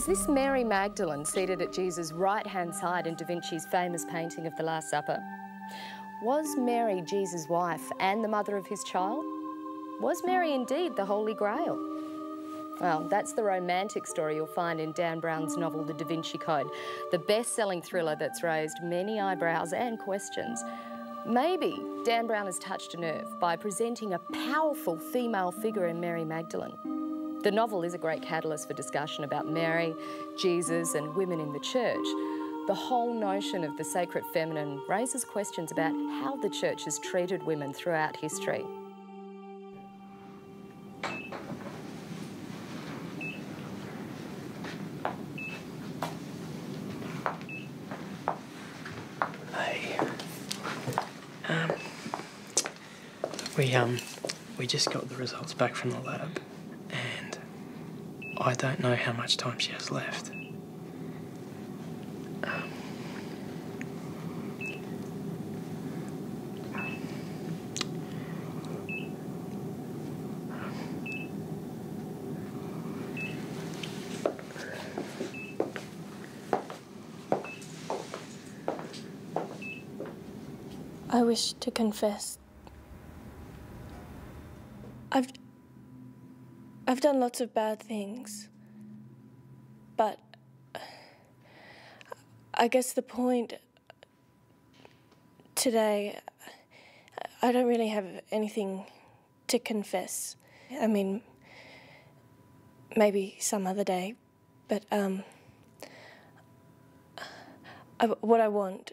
Is this Mary Magdalene seated at Jesus' right-hand side in Da Vinci's famous painting of the Last Supper? Was Mary Jesus' wife and the mother of his child? Was Mary indeed the Holy Grail? Well, that's the romantic story you'll find in Dan Brown's novel The Da Vinci Code, the best-selling thriller that's raised many eyebrows and questions. Maybe Dan Brown has touched a nerve by presenting a powerful female figure in Mary Magdalene. The novel is a great catalyst for discussion about Mary, Jesus, and women in the church. The whole notion of the sacred feminine raises questions about how the church has treated women throughout history. We just got the results back from the lab, and I don't know how much time she has left. I wish to confess. I've done lots of bad things, but I guess the point today, I don't really have anything to confess. I mean, maybe some other day, but what I want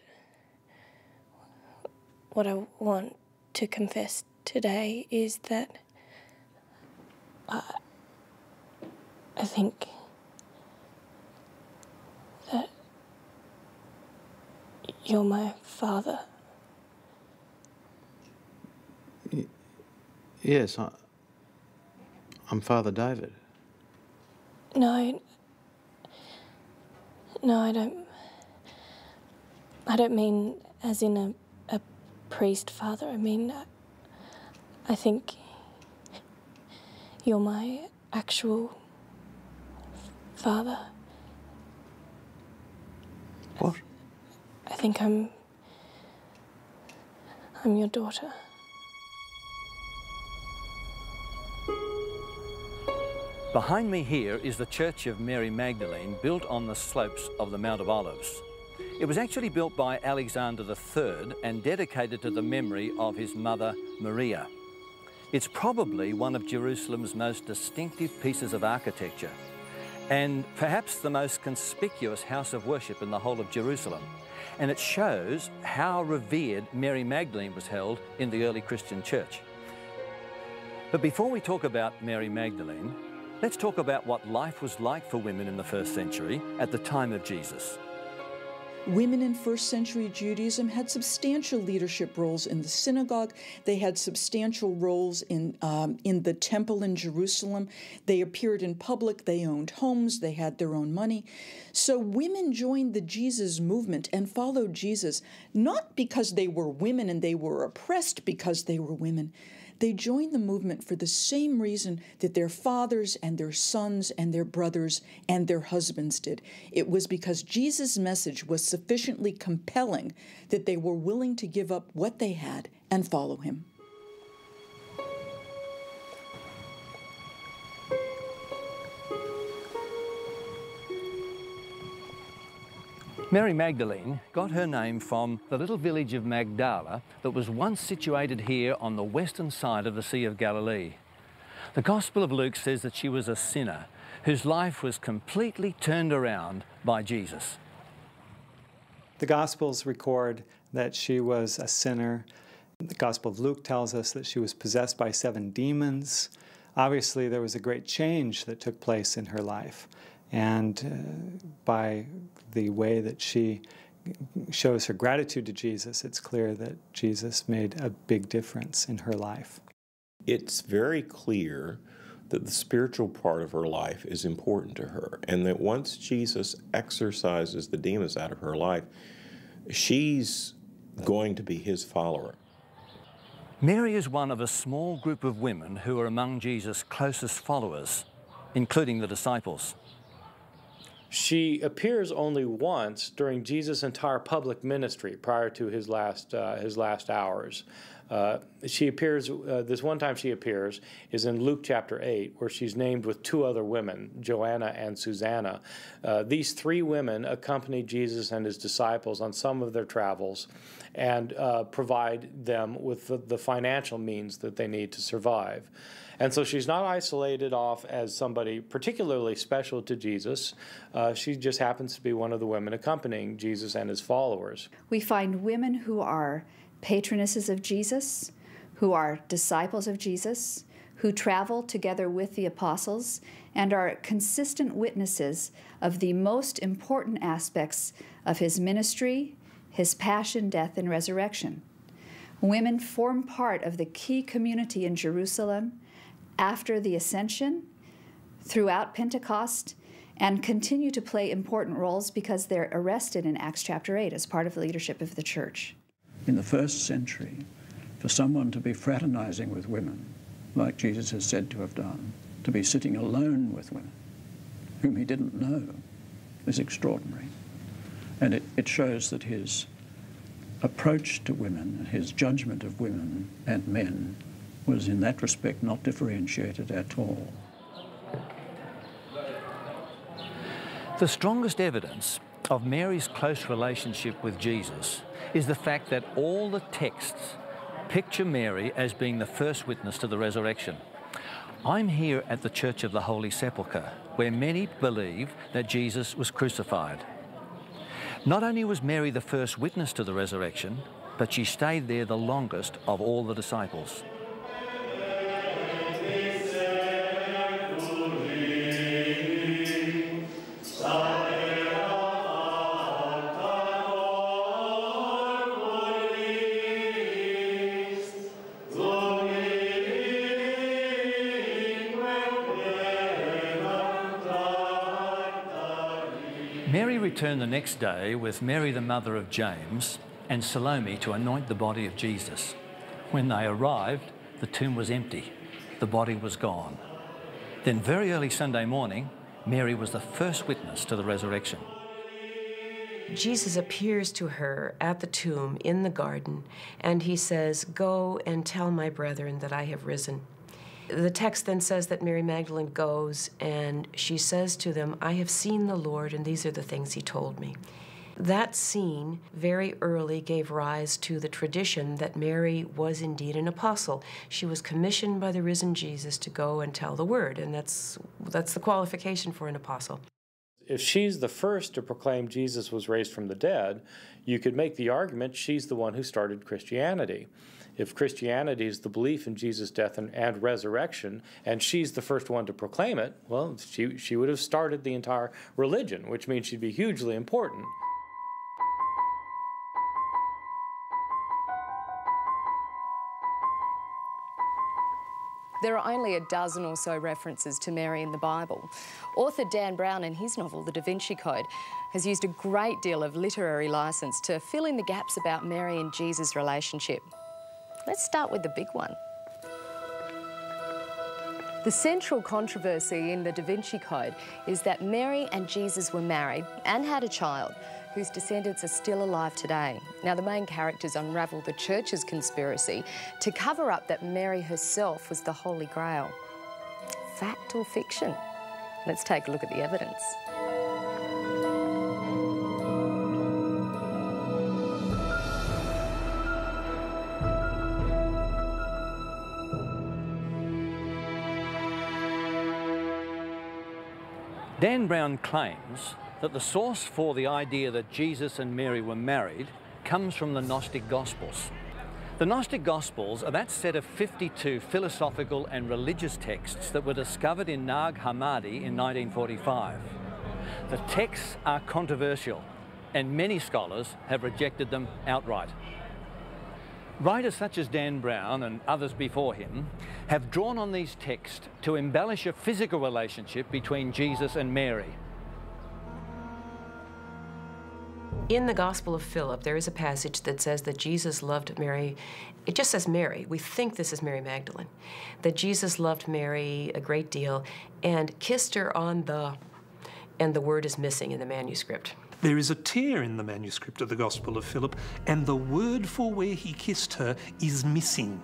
to confess today is that I think that you're my father. Yes, I'm Father David. No, I don't mean as in a priest father. I mean, I think you're my actual father. What? I think I'm your daughter. Behind me here is the Church of Mary Magdalene, built on the slopes of the Mount of Olives. It was actually built by Alexander III and dedicated to the memory of his mother, Maria. It's probably one of Jerusalem's most distinctive pieces of architecture, and perhaps the most conspicuous house of worship in the whole of Jerusalem. And it shows how revered Mary Magdalene was held in the early Christian church. But before we talk about Mary Magdalene, let's talk about what life was like for women in the first century at the time of Jesus. Women in first century Judaism had substantial leadership roles in the synagogue. They had substantial roles in the temple in Jerusalem. They appeared in public. They owned homes. They had their own money. So women joined the Jesus movement and followed Jesus, not because they were women and they were oppressed because they were women. They joined the movement for the same reason that their fathers and their sons and their brothers and their husbands did. It was because Jesus' message was sufficiently compelling that they were willing to give up what they had and follow him. Mary Magdalene got her name from the little village of Magdala that was once situated here on the western side of the Sea of Galilee. The Gospel of Luke says that she was a sinner whose life was completely turned around by Jesus. The Gospels record that she was a sinner. The Gospel of Luke tells us that she was possessed by 7 demons. Obviously, there was a great change that took place in her life. And by the way that she shows her gratitude to Jesus, it's clear that Jesus made a big difference in her life. It's very clear that the spiritual part of her life is important to her, and that once Jesus exorcises the demons out of her life, she's going to be his follower. Mary is one of a small group of women who are among Jesus' closest followers, including the disciples. She appears only once during Jesus' entire public ministry prior to his last hours. She appears, this one time she appears is in Luke chapter 8, where she's named with two other women, Joanna and Susanna. These three women accompany Jesus and his disciples on some of their travels and provide them with the financial means that they need to survive. And so she's not isolated off as somebody particularly special to Jesus. She just happens to be one of the women accompanying Jesus and his followers. We find women who are patronesses of Jesus, who are disciples of Jesus, who travel together with the apostles, and are consistent witnesses of the most important aspects of his ministry, his passion, death, and resurrection. Women form part of the key community in Jerusalem after the Ascension, throughout Pentecost, and continue to play important roles because they're arrested in Acts chapter 8 as part of the leadership of the church. In the first century, for someone to be fraternizing with women, like Jesus is said to have done, to be sitting alone with women whom he didn't know, is extraordinary. And it shows that his approach to women, his judgment of women and men, was in that respect not differentiated at all. The strongest evidence of Mary's close relationship with Jesus is the fact that all the texts picture Mary as being the first witness to the resurrection. I'm here at the Church of the Holy Sepulchre, where many believe that Jesus was crucified. Not only was Mary the first witness to the resurrection, but she stayed there the longest of all the disciples. Mary returned the next day with Mary, the mother of James, and Salome to anoint the body of Jesus. When they arrived, the tomb was empty. The body was gone. Then very early Sunday morning, Mary was the first witness to the resurrection. Jesus appears to her at the tomb in the garden, and he says, "Go and tell my brethren that I have risen." The text then says that Mary Magdalene goes and she says to them, "I have seen the Lord, and these are the things he told me." That scene very early gave rise to the tradition that Mary was indeed an apostle. She was commissioned by the risen Jesus to go and tell the word, and that's the qualification for an apostle. If she's the first to proclaim Jesus was raised from the dead, you could make the argument she's the one who started Christianity. If Christianity is the belief in Jesus' death and resurrection, and she's the first one to proclaim it, well, she would have started the entire religion, which means she'd be hugely important. There are only a dozen or so references to Mary in the Bible. Author Dan Brown, in his novel, The Da Vinci Code, has used a great deal of literary license to fill in the gaps about Mary and Jesus' relationship. Let's start with the big one. The central controversy in the Da Vinci Code is that Mary and Jesus were married and had a child whose descendants are still alive today. Now, the main characters unravel the church's conspiracy to cover up that Mary herself was the Holy Grail. Fact or fiction? Let's take a look at the evidence. Dan Brown claims that the source for the idea that Jesus and Mary were married comes from the Gnostic Gospels. The Gnostic Gospels are that set of 52 philosophical and religious texts that were discovered in Nag Hammadi in 1945. The texts are controversial, and many scholars have rejected them outright. Writers such as Dan Brown and others before him have drawn on these texts to embellish a physical relationship between Jesus and Mary. In the Gospel of Philip, there is a passage that says that Jesus loved Mary. It just says Mary. We think this is Mary Magdalene. That Jesus loved Mary a great deal and kissed her on the... and the word is missing in the manuscript. There is a tear in the manuscript of the Gospel of Philip, and the word for where he kissed her is missing.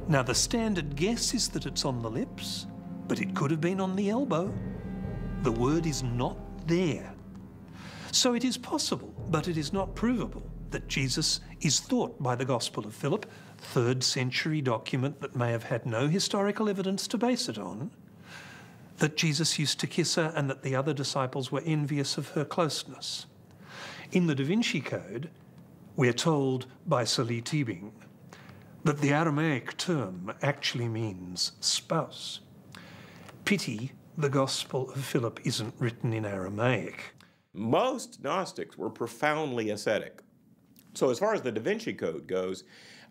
Now, the standard guess is that it's on the lips, but it could have been on the elbow. The word is not there. So it is possible, but it is not provable, that Jesus is thought by the Gospel of Philip, 3rd century document that may have had no historical evidence to base it on, that Jesus used to kiss her and that the other disciples were envious of her closeness. In the Da Vinci Code, we're told by Sir Lee Teabing that the Aramaic term actually means spouse. Pity the Gospel of Philip isn't written in Aramaic. Most Gnostics were profoundly ascetic. So as far as the Da Vinci Code goes,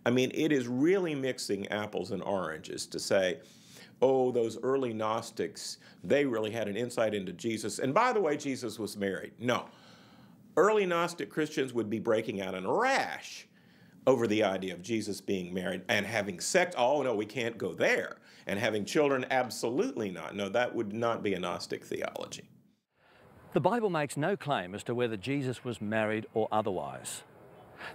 I mean, it is really mixing apples and oranges to say, oh, those early Gnostics, they really had an insight into Jesus. And by the way, Jesus was married. No. Early Gnostic Christians would be breaking out in a rash over the idea of Jesus being married and having sex. Oh, no, we can't go there. And having children, absolutely not. No, that would not be a Gnostic theology. The Bible makes no claim as to whether Jesus was married or otherwise.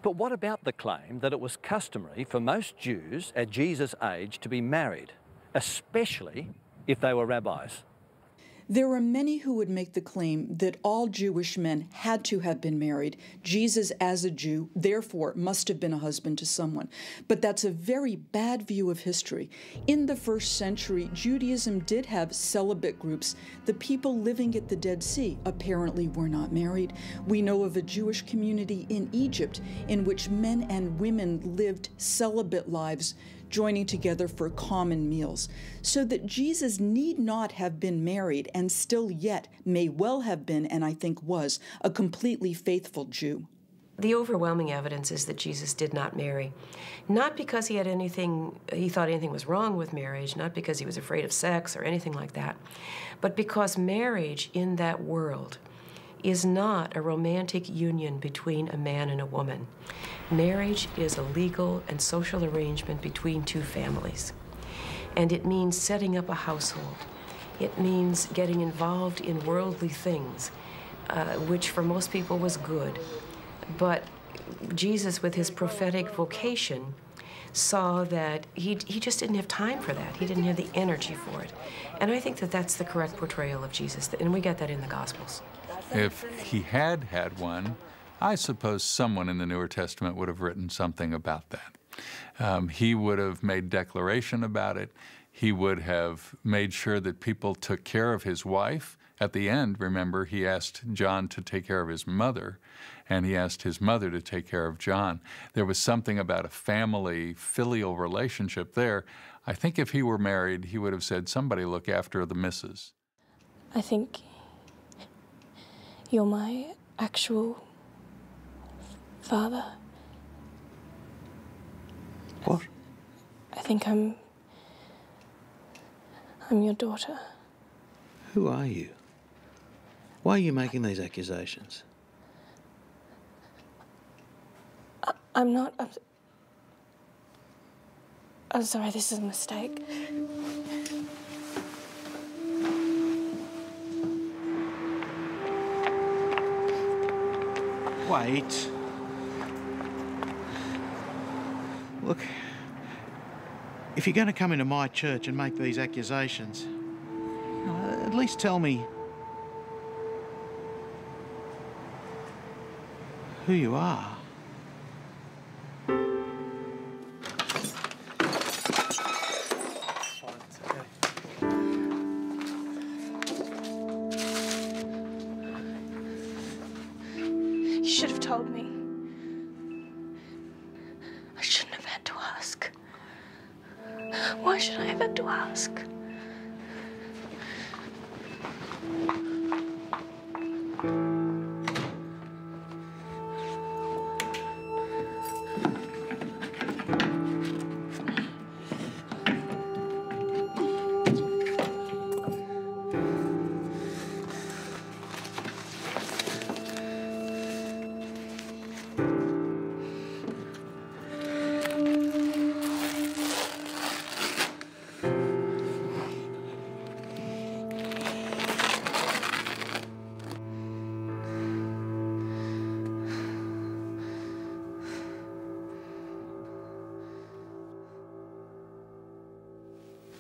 But what about the claim that it was customary for most Jews at Jesus' age to be married, especially if they were rabbis? There are many who would make the claim that all Jewish men had to have been married. Jesus, as a Jew, therefore must have been a husband to someone. But that's a very bad view of history. In the 1st century, Judaism did have celibate groups. The people living at the Dead Sea apparently were not married. We know of a Jewish community in Egypt in which men and women lived celibate lives, joining together for common meals, so that Jesus need not have been married and still yet may well have been, and I think was, a completely faithful Jew. The overwhelming evidence is that Jesus did not marry. Not because he thought anything was wrong with marriage, not because he was afraid of sex or anything like that, but because marriage in that world is not a romantic union between a man and a woman. Marriage is a legal and social arrangement between two families. And it means setting up a household. It means getting involved in worldly things, which for most people was good. But Jesus, with his prophetic vocation, saw that he just didn't have time for that. He didn't have the energy for it. And I think that that's the correct portrayal of Jesus, and we get that in the Gospels. If he had had one, I suppose someone in the Newer Testament would have written something about that. He would have made declaration about it. He would have made sure that people took care of his wife. At the end, remember, he asked John to take care of his mother, and he asked his mother to take care of John. There was something about a family, filial relationship there. I think if he were married, he would have said, somebody look after the missus. I think you're my actual father. What? I think I'm your daughter. Who are you? Why are you making these accusations? I'm not. I'm sorry, this is a mistake. Wait. Look, if you're going to come into my church and make these accusations, at least tell me who you are. You should have told me. I shouldn't have had to ask. Why should I have had to ask?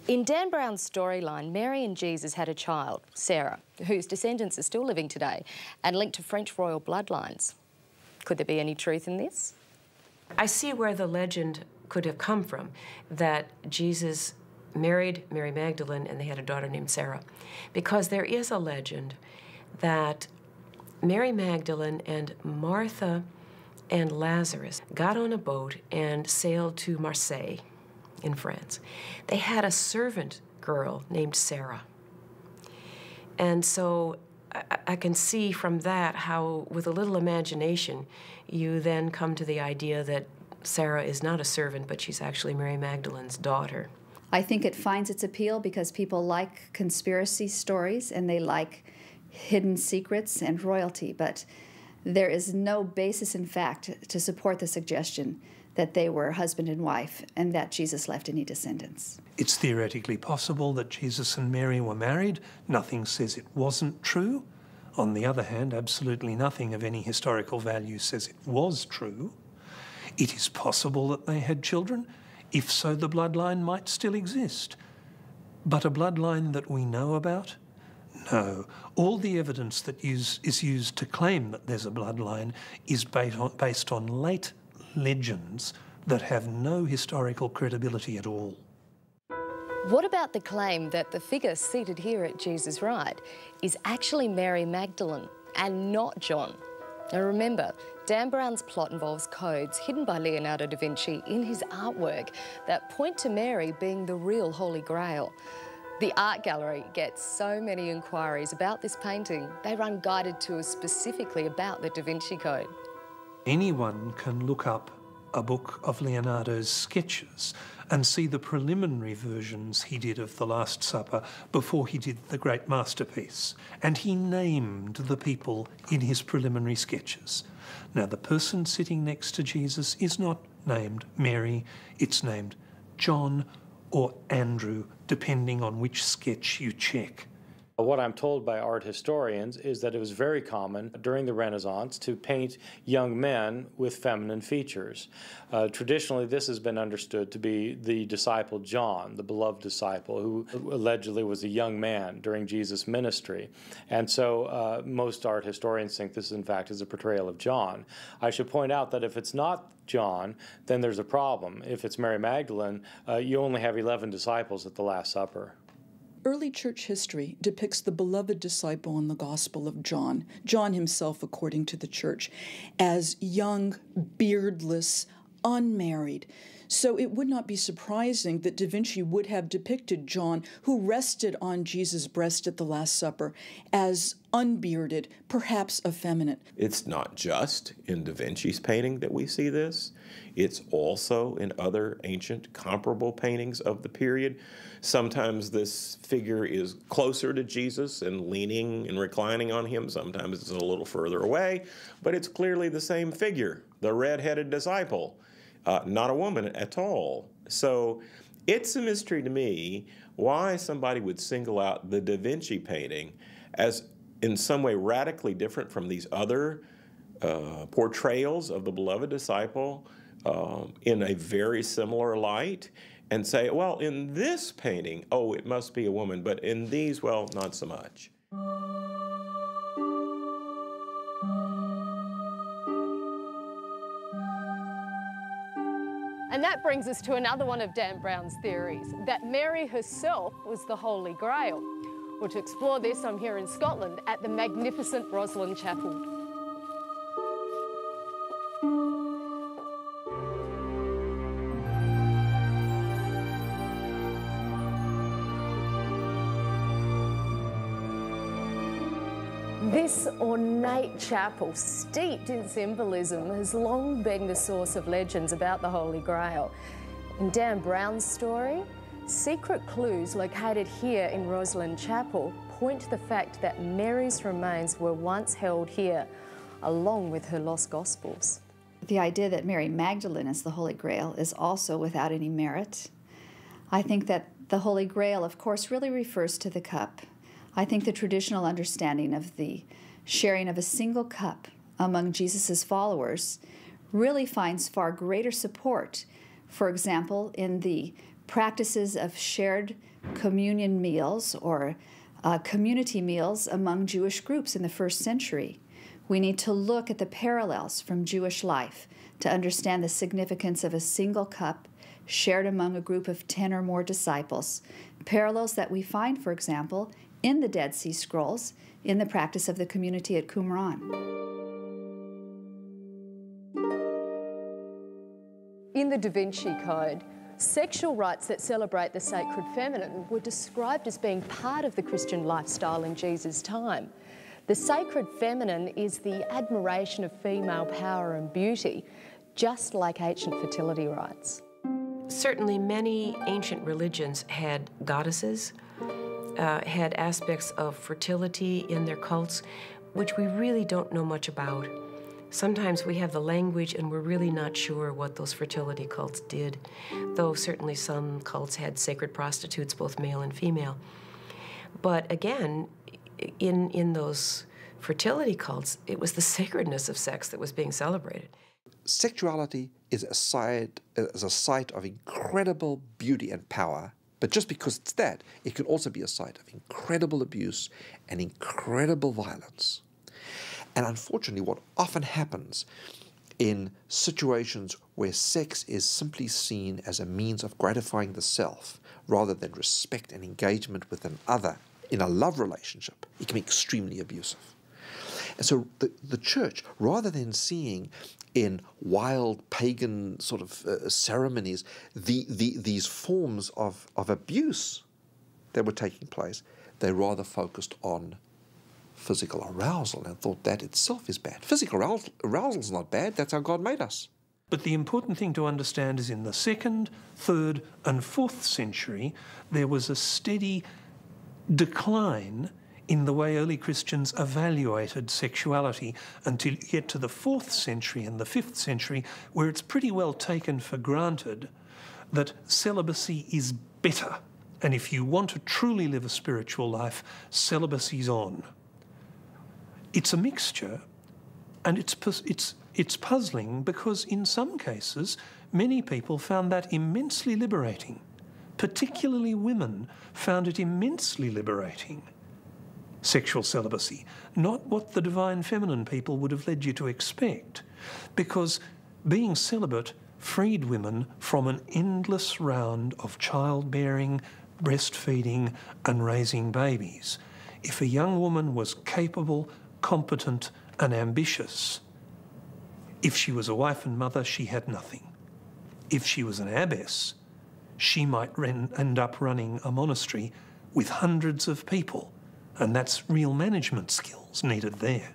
In Dan Brown's storyline, Mary and Jesus had a child, Sarah, whose descendants are still living today and linked to French royal bloodlines. Could there be any truth in this? I see where the legend could have come from, that Jesus married Mary Magdalene and they had a daughter named Sarah. Because there is a legend that Mary Magdalene and Martha and Lazarus got on a boat and sailed to Marseille in France. They had a servant girl named Sarah. And so I can see from that how, with a little imagination, you then come to the idea that Sarah is not a servant, but she's actually Mary Magdalene's daughter. I think it finds its appeal because people like conspiracy stories and they like hidden secrets and royalty, but there is no basis in fact to support the suggestion that they were husband and wife and that Jesus left any descendants. It's theoretically possible that Jesus and Mary were married. Nothing says it wasn't true. On the other hand, absolutely nothing of any historical value says it was true. It is possible that they had children. If so, the bloodline might still exist. But a bloodline that we know about? No. All the evidence that is used to claim that there's a bloodline is based on late legends that have no historical credibility at all. What about the claim that the figure seated here at Jesus' right is actually Mary Magdalene and not John? Now remember, Dan Brown's plot involves codes hidden by Leonardo da Vinci in his artwork that point to Mary being the real Holy Grail. The art gallery gets so many inquiries about this painting, they run guided tours specifically about the Da Vinci Code. Anyone can look up a book of Leonardo's sketches and see the preliminary versions he did of the Last Supper before he did the great masterpiece. And he named the people in his preliminary sketches. Now, the person sitting next to Jesus is not named Mary, it's named John or Andrew, depending on which sketch you check. What I'm told by art historians is that it was very common during the Renaissance to paint young men with feminine features. Traditionally, this has been understood to be the disciple John, the beloved disciple, who allegedly was a young man during Jesus' ministry. And so most art historians think this, in fact, is a portrayal of John. I should point out that if it's not John, then there's a problem. If it's Mary Magdalene, you only have 11 disciples at the Last Supper. Early church history depicts the beloved disciple in the Gospel of John, John himself according to the church, as young, beardless, unmarried. So it would not be surprising that Da Vinci would have depicted John, who rested on Jesus' breast at the Last Supper, as unbearded, perhaps effeminate. It's not just in Da Vinci's painting that we see this. It's also in other ancient comparable paintings of the period. Sometimes this figure is closer to Jesus and leaning and reclining on him. Sometimes it's a little further away, but it's clearly the same figure, the red-headed disciple, not a woman at all. So it's a mystery to me why somebody would single out the Da Vinci painting as in some way radically different from these other portrayals of the beloved disciple in a very similar light, and say, well, in this painting, oh, it must be a woman, but in these, well, not so much. And that brings us to another one of Dan Brown's theories, that Mary herself was the Holy Grail. Well, to explore this, I'm here in Scotland at the magnificent Rosslyn Chapel. This ornate chapel, steeped in symbolism, has long been the source of legends about the Holy Grail. In Dan Brown's story, secret clues located here in Rosslyn Chapel point to the fact that Mary's remains were once held here, along with her lost Gospels. The idea that Mary Magdalene is the Holy Grail is also without any merit. I think that the Holy Grail, of course, really refers to the cup. I think the traditional understanding of the sharing of a single cup among Jesus' followers really finds far greater support, for example, in the practices of shared communion meals or community meals among Jewish groups in the first century. We need to look at the parallels from Jewish life to understand the significance of a single cup shared among a group of 10 or more disciples, parallels that we find, for example, in the Dead Sea Scrolls in the practice of the community at Qumran. In the Da Vinci Code, sexual rites that celebrate the sacred feminine were described as being part of the Christian lifestyle in Jesus' time. The sacred feminine is the admiration of female power and beauty, just like ancient fertility rites. Certainly many ancient religions had goddesses, had aspects of fertility in their cults, which we really don't know much about. Sometimes we have the language and we're really not sure what those fertility cults did, though certainly some cults had sacred prostitutes, both male and female. But again, in those fertility cults, it was the sacredness of sex that was being celebrated. Sexuality is a site of incredible beauty and power, but just because it's that, it can also be a site of incredible abuse and incredible violence. And unfortunately, what often happens in situations where sex is simply seen as a means of gratifying the self rather than respect and engagement with another in a love relationship, it can be extremely abusive. And so the church, rather than seeing in wild pagan sort of ceremonies these forms of abuse that were taking place, they rather focused on physical arousal and thought that itself is bad. Physical arousal is not bad, that's how God made us. But the important thing to understand is in the 2nd, 3rd and 4th century, there was a steady decline in the way early Christians evaluated sexuality until you get to the 4th century and the 5th century, where it's pretty well taken for granted that celibacy is better. And if you want to truly live a spiritual life, celibacy's on. It's a mixture, and it's puzzling because in some cases, many people found that immensely liberating. Particularly women found it immensely liberating. Sexual celibacy, not what the divine feminine people would have led you to expect, because being celibate freed women from an endless round of childbearing, breastfeeding and raising babies. If a young woman was capable, competent and ambitious, if she was a wife and mother, she had nothing. If she was an abbess, she might end up running a monastery with hundreds of people, and that's real management skills needed there.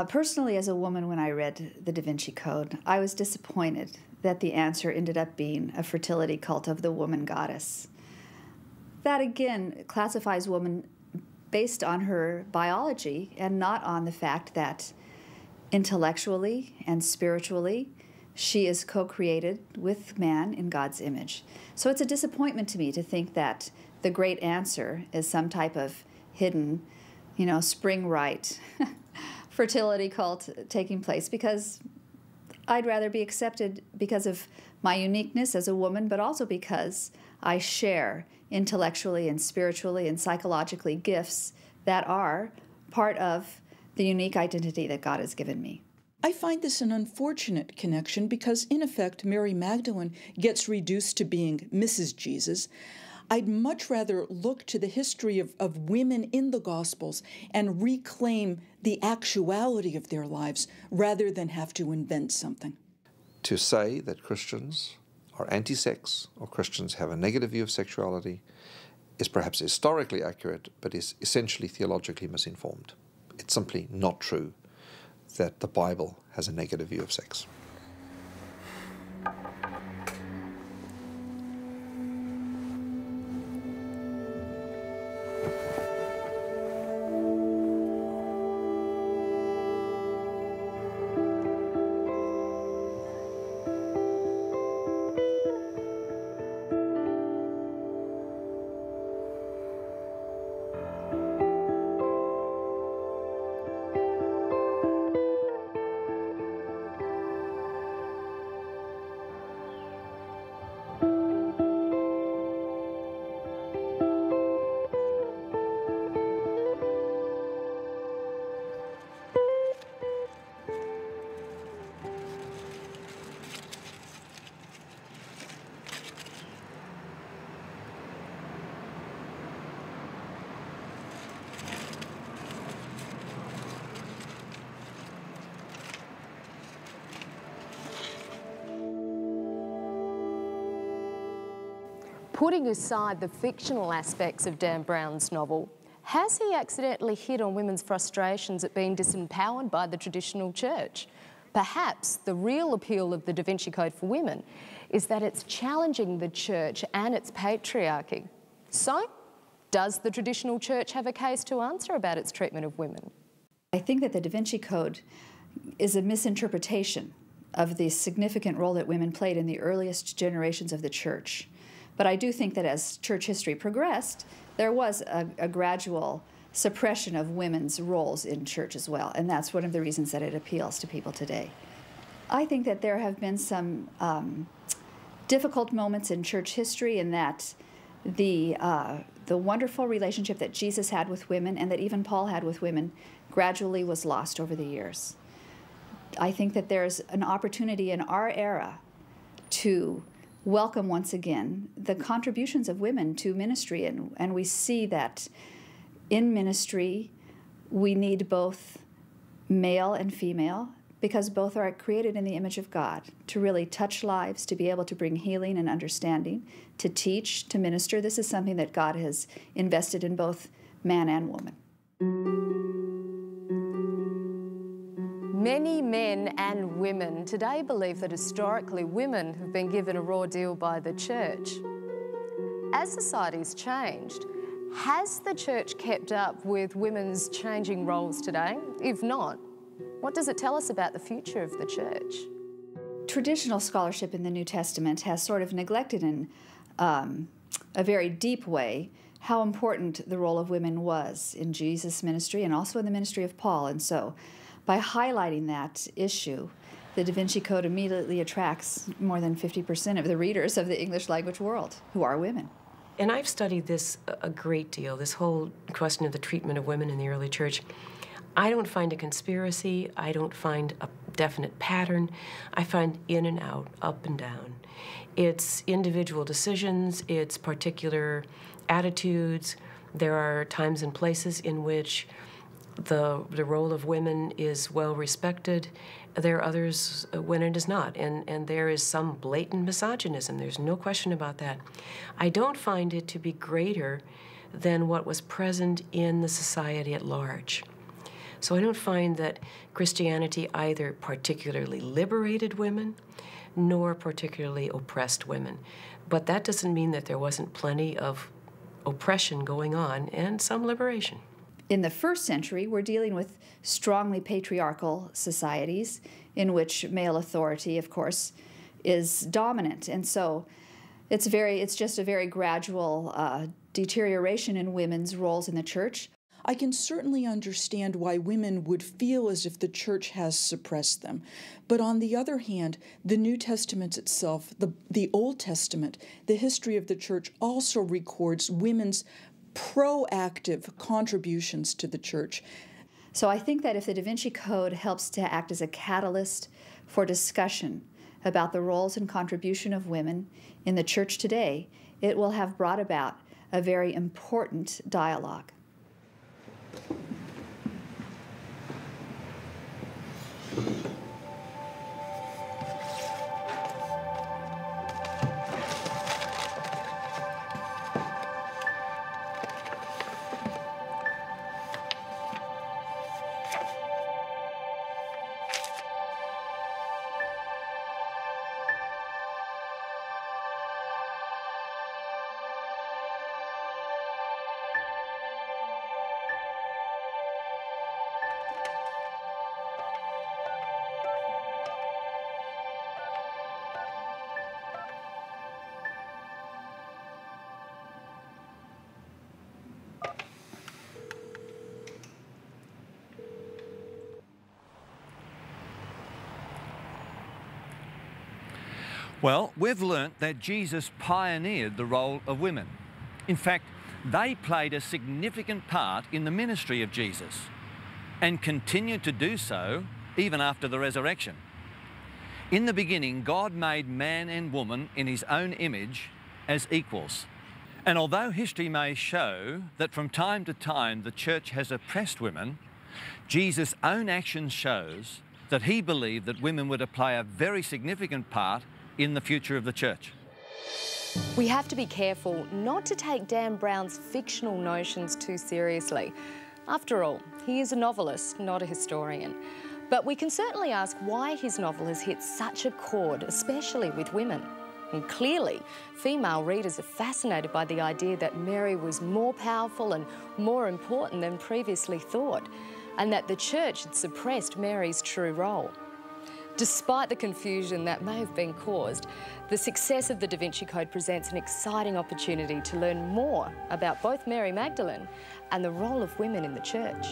Personally, as a woman, when I read the Da Vinci Code, I was disappointed that the answer ended up being a fertility cult of the woman goddess. That, again, classifies woman based on her biology and not on the fact that intellectually and spiritually she is co-created with man in God's image. So it's a disappointment to me to think that the great answer is some type of hidden, spring rite fertility cult taking place, because I'd rather be accepted because of my uniqueness as a woman, but also because I share intellectually and spiritually and psychologically gifts that are part of the unique identity that God has given me. I find this an unfortunate connection because, in effect, Mary Magdalene gets reduced to being Mrs. Jesus. I'd much rather look to the history of women in the Gospels and reclaim the actuality of their lives rather than have to invent something. To say that Christians are anti-sex or Christians have a negative view of sexuality is perhaps historically accurate, but is essentially theologically misinformed. It's simply not true that the Bible has a negative view of sex. Putting aside the fictional aspects of Dan Brown's novel, has he accidentally hit on women's frustrations at being disempowered by the traditional church? Perhaps the real appeal of the Da Vinci Code for women is that it's challenging the church and its patriarchy. So, does the traditional church have a case to answer about its treatment of women? I think that the Da Vinci Code is a misinterpretation of the significant role that women played in the earliest generations of the church. But I do think that as church history progressed, there was a gradual suppression of women's roles in church as well, and that's one of the reasons that it appeals to people today. I think that there have been some difficult moments in church history in that the wonderful relationship that Jesus had with women and that even Paul had with women gradually was lost over the years. I think that there's an opportunity in our era to welcome once again the contributions of women to ministry, and we see that in ministry we need both male and female because both are created in the image of God to really touch lives, to be able to bring healing and understanding, to teach, to minister. This is something that God has invested in both man and woman. Many men and women today believe that historically women have been given a raw deal by the church. As society's changed, has the church kept up with women's changing roles today? If not, what does it tell us about the future of the church? Traditional scholarship in the New Testament has sort of neglected in a very deep way how important the role of women was in Jesus' ministry and also in the ministry of Paul. And so, by highlighting that issue, the Da Vinci Code immediately attracts more than 50% of the readers of the English language world, who are women. And I've studied this a great deal, this whole question of the treatment of women in the early church. I don't find a conspiracy. I don't find a definite pattern. I find in and out, up and down. It's individual decisions. It's particular attitudes. There are times and places in which the role of women is well respected. There are others when it is not, and there is some blatant misogynism. There's no question about that. I don't find it to be greater than what was present in the society at large. So I don't find that Christianity either particularly liberated women nor particularly oppressed women. But that doesn't mean that there wasn't plenty of oppression going on and some liberation. In the first century, we're dealing with strongly patriarchal societies in which male authority, of course, is dominant. And so it's just a very gradual deterioration in women's roles in the church. I can certainly understand why women would feel as if the church has suppressed them. But on the other hand, the New Testament itself, the Old Testament, the history of the church also records women's proactive contributions to the church. So I think that if the Da Vinci Code helps to act as a catalyst for discussion about the roles and contribution of women in the church today, it will have brought about a very important dialogue. Well, we've learnt that Jesus pioneered the role of women. In fact, they played a significant part in the ministry of Jesus and continued to do so even after the resurrection. In the beginning, God made man and woman in his own image as equals. And although history may show that from time to time the church has oppressed women, Jesus' own action shows that he believed that women were to play a very significant part in the future of the church. We have to be careful not to take Dan Brown's fictional notions too seriously. After all, he is a novelist, not a historian. But we can certainly ask why his novel has hit such a chord, especially with women. And clearly, female readers are fascinated by the idea that Mary was more powerful and more important than previously thought, and that the church had suppressed Mary's true role. Despite the confusion that may have been caused, the success of the Da Vinci Code presents an exciting opportunity to learn more about both Mary Magdalene and the role of women in the church.